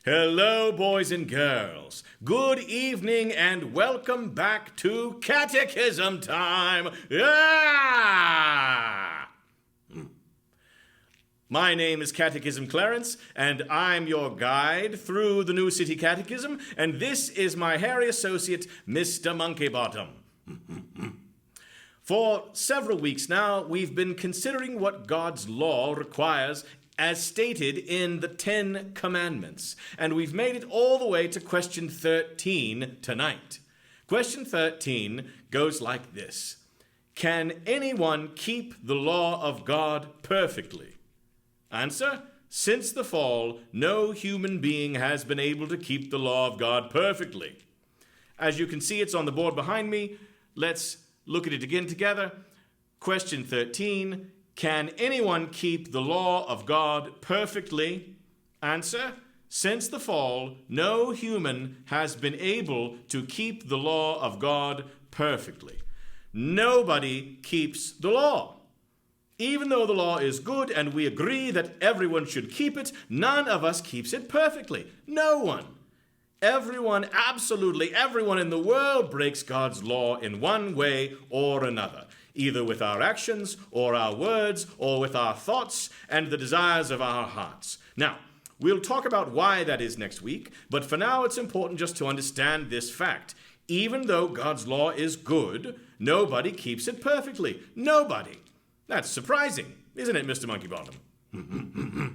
Hello, boys and girls. Good evening and welcome back to Catechism time. Ah! My name is Catechism Clarence, and I'm your guide through the new City Catechism, and this is my hairy associate, Mr. Monkeybottom. For several weeks now, we've been considering what God's law requires as stated in the 10 Commandments. And we've made it all the way to question 13 tonight. Question 13 goes like this. Can anyone keep the law of God perfectly? Answer, since the fall, no human being has been able to keep the law of God perfectly. As you can see, it's on the board behind me. Let's look at it again together. Question 13. Can anyone keep the law of God perfectly? Answer, since the fall, no human has been able to keep the law of God perfectly. Nobody keeps the law. Even though the law is good and we agree that everyone should keep it, none of us keeps it perfectly. No one. Everyone, absolutely everyone in the world breaks God's law in one way or another, either with our actions or our words or with our thoughts and the desires of our hearts. Now, we'll talk about why that is next week, but for now it's important just to understand this fact. Even though God's law is good, nobody keeps it perfectly. Nobody. That's surprising, isn't it, Mr. Monkeybottom?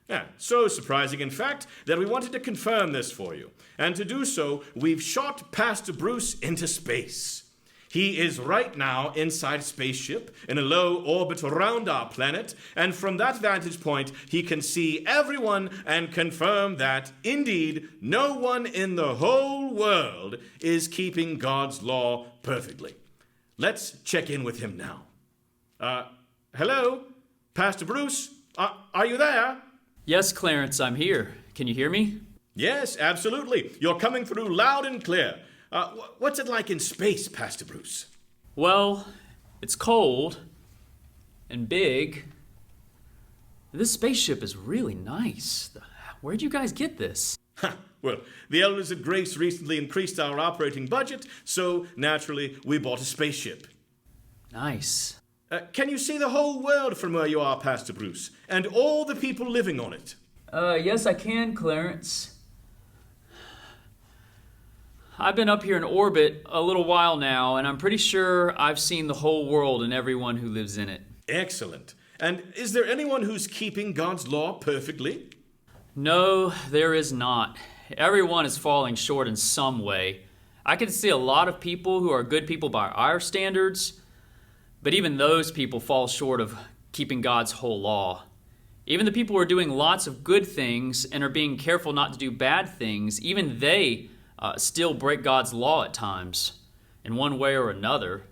Yeah, so surprising, in fact, that we wanted to confirm this for you. And to do so, we've shot Pastor Bruce into space. He is right now inside a spaceship in a low orbit around our planet, and from that vantage point, he can see everyone and confirm that, indeed, no one in the whole world is keeping God's law perfectly. Let's check in with him now. Hello? Pastor Bruce? Are you there? Yes, Clarence, I'm here. Can you hear me? Yes, absolutely. You're coming through loud and clear. What's it like in space, Pastor Bruce? Well, it's cold and big. This spaceship is really nice. Where'd you guys get this? Well, the elders at Grace recently increased our operating budget, so naturally we bought a spaceship. Nice. Can you see the whole world from where you are, Pastor Bruce, and all the people living on it? Yes, I can, Clarence. I've been up here in orbit a little while now, and I'm pretty sure I've seen the whole world and everyone who lives in it. Excellent. And is there anyone who's keeping God's law perfectly? No, there is not. Everyone is falling short in some way. I can see a lot of people who are good people by our standards, but even those people fall short of keeping God's whole law. Even the people who are doing lots of good things and are being careful not to do bad things, even they still break God's law at times, in one way or another,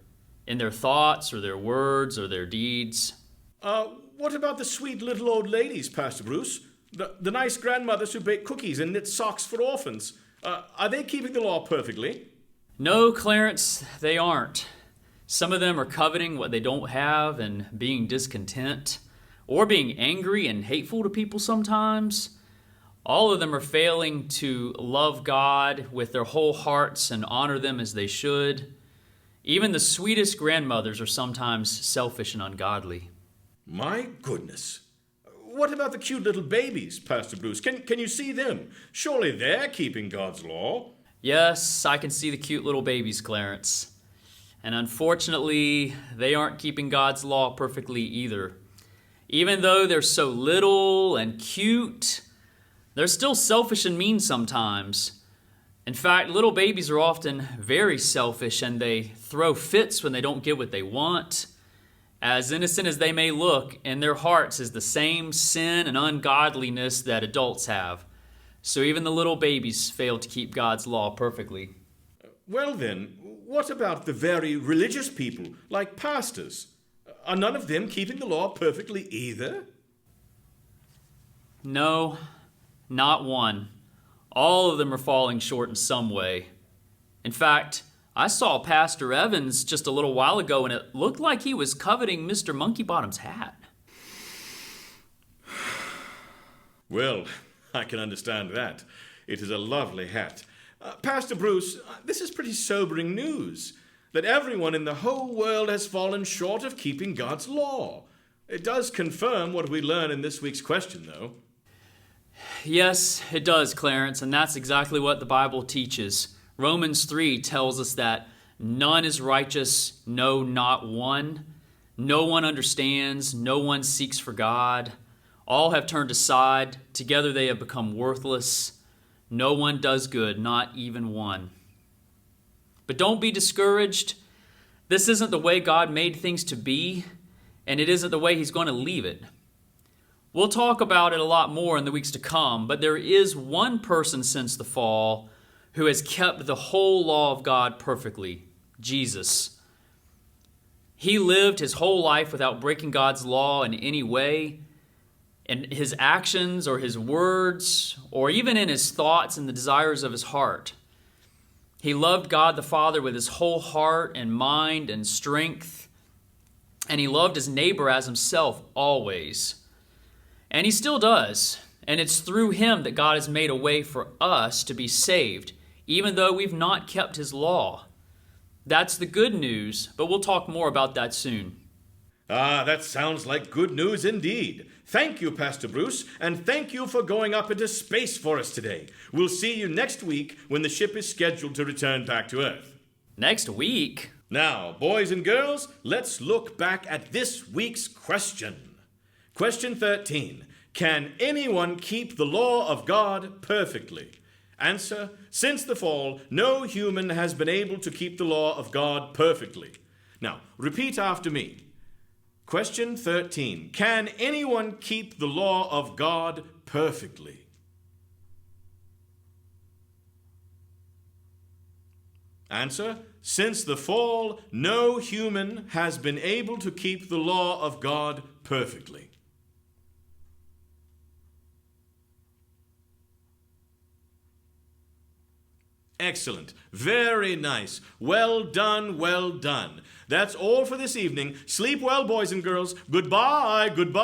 in their thoughts or their words or their deeds. What about the sweet little old ladies, Pastor Bruce? The nice grandmothers who bake cookies and knit socks for orphans. Are they keeping the law perfectly? No, Clarence, they aren't. Some of them are coveting what they don't have and being discontent, or being angry and hateful to people sometimes. All of them are failing to love God with their whole hearts and honor them as they should. Even the sweetest grandmothers are sometimes selfish and ungodly. My goodness. What about the cute little babies, Pastor Bruce? Can you see them? Surely they're keeping God's law. Yes, I can see the cute little babies, Clarence. And unfortunately, they aren't keeping God's law perfectly either. Even though they're so little and cute, they're still selfish and mean sometimes. In fact, little babies are often very selfish and they throw fits when they don't get what they want. As innocent as they may look, in their hearts is the same sin and ungodliness that adults have. So even the little babies fail to keep God's law perfectly. Well then, what about the very religious people, like pastors? Are none of them keeping the law perfectly either? No, not one. All of them are falling short in some way. In fact, I saw Pastor Evans just a little while ago, and it looked like he was coveting Mr. Monkeybottom's hat. Well, I can understand that. It is a lovely hat. Pastor Bruce, this is pretty sobering news, that everyone in the whole world has fallen short of keeping God's law. It does confirm what we learn in this week's question, though. Yes, it does, Clarence, and that's exactly what the Bible teaches. Romans 3 tells us that none is righteous, no, not one. No one understands, no one seeks for God. All have turned aside, together they have become worthless. No one does good, not even one. But don't be discouraged. This isn't the way God made things to be, and it isn't the way He's going to leave it. We'll talk about it a lot more in the weeks to come, but there is one person since the fall who has kept the whole law of God perfectly, Jesus. He lived his whole life without breaking God's law in any way, in his actions or his words, or even in his thoughts and the desires of his heart. He loved God the Father with his whole heart and mind and strength, and he loved his neighbor as himself always. And he still does, and it's through him that God has made a way for us to be saved, even though we've not kept his law. That's the good news, but we'll talk more about that soon. That sounds like good news indeed. Thank you, Pastor Bruce, and thank you for going up into space for us today. We'll see you next week when the ship is scheduled to return back to Earth. Next week? Now, boys and girls, let's look back at this week's question. Question 13. Can anyone keep the law of God perfectly? Answer, since the fall, no human has been able to keep the law of God perfectly. Now, repeat after me. Question 13. Can anyone keep the law of God perfectly? Answer, since the fall, no human has been able to keep the law of God perfectly. Excellent. Very nice. Well done, well done. That's all for this evening. Sleep well, boys and girls. Goodbye, goodbye.